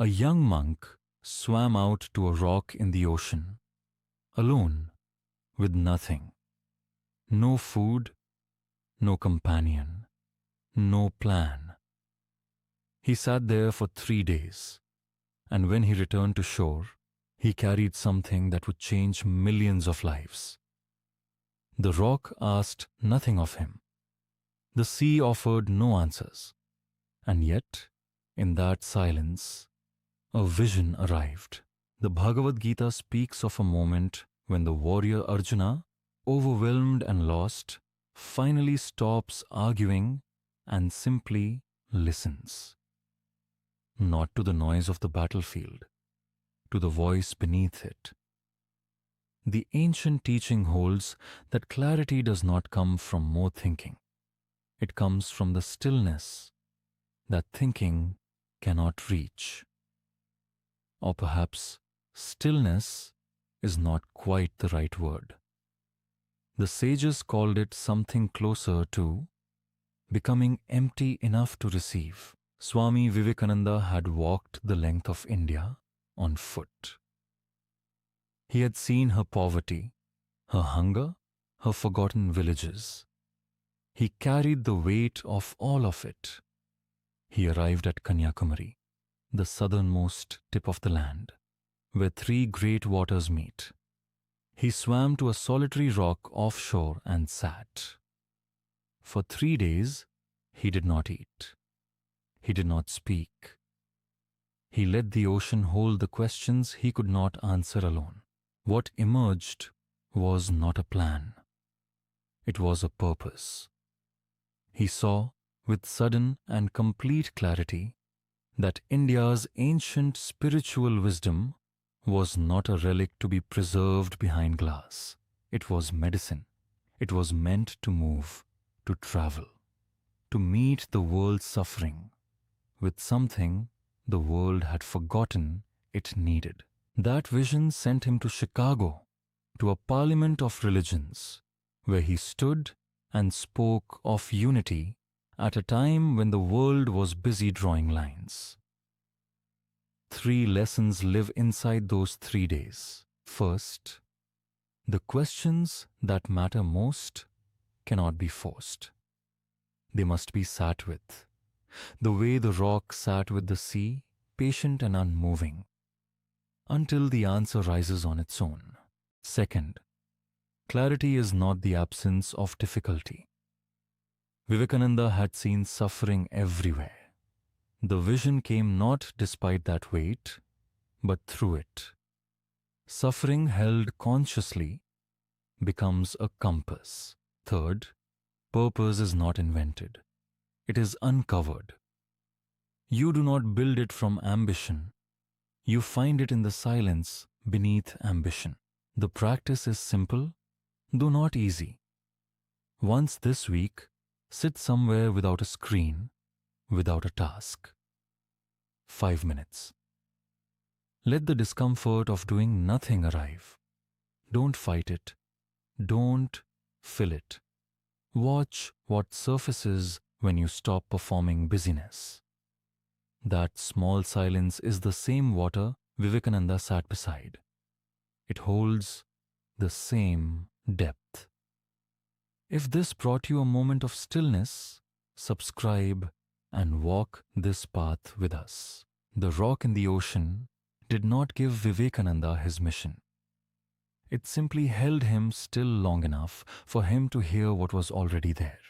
A young monk swam out to a rock in the ocean, alone, with nothing. No food, no companion, no plan. He sat there for 3 days, and when he returned to shore, he carried something that would change millions of lives. The rock asked nothing of him. The sea offered no answers. And yet, in that silence, a vision arrived. The Bhagavad Gita speaks of a moment when the warrior Arjuna, overwhelmed and lost, finally stops arguing and simply listens. Not to the noise of the battlefield, to the voice beneath it. The ancient teaching holds that clarity does not come from more thinking. It comes from the stillness that thinking cannot reach. Or perhaps stillness is not quite the right word. The sages called it something closer to becoming empty enough to receive. Swami Vivekananda had walked the length of India on foot. He had seen her poverty, her hunger, her forgotten villages. He carried the weight of all of it. He arrived at Kanyakumari, the southernmost tip of the land, where 3 great waters meet. He swam to a solitary rock offshore and sat. For 3 days, he did not eat. He did not speak. He let the ocean hold the questions he could not answer alone. What emerged was not a plan. It was a purpose. He saw, with sudden and complete clarity, that India's ancient spiritual wisdom was not a relic to be preserved behind glass. It was medicine. It was meant to move, to travel, to meet the world's suffering with something the world had forgotten it needed. That vision sent him to Chicago, to a parliament of religions, where he stood and spoke of unity at a time when the world was busy drawing lines. 3 lessons live inside those 3 days. First, the questions that matter most cannot be forced. They must be sat with, the way the rock sat with the sea, patient and unmoving, until the answer rises on its own. Second, clarity is not the absence of difficulty. Vivekananda had seen suffering everywhere. The vision came not despite that weight, but through it. Suffering held consciously becomes a compass. Third, purpose is not invented. It is uncovered. You do not build it from ambition. You find it in the silence beneath ambition. The practice is simple, though not easy. Once this week, sit somewhere without a screen, without a task. 5 minutes. Let the discomfort of doing nothing arrive. Don't fight it. Don't fill it. Watch what surfaces when you stop performing busyness. That small silence is the same water Vivekananda sat beside. It holds the same depth. If this brought you a moment of stillness, subscribe and walk this path with us. The rock in the ocean did not give Vivekananda his mission. It simply held him still long enough for him to hear what was already there.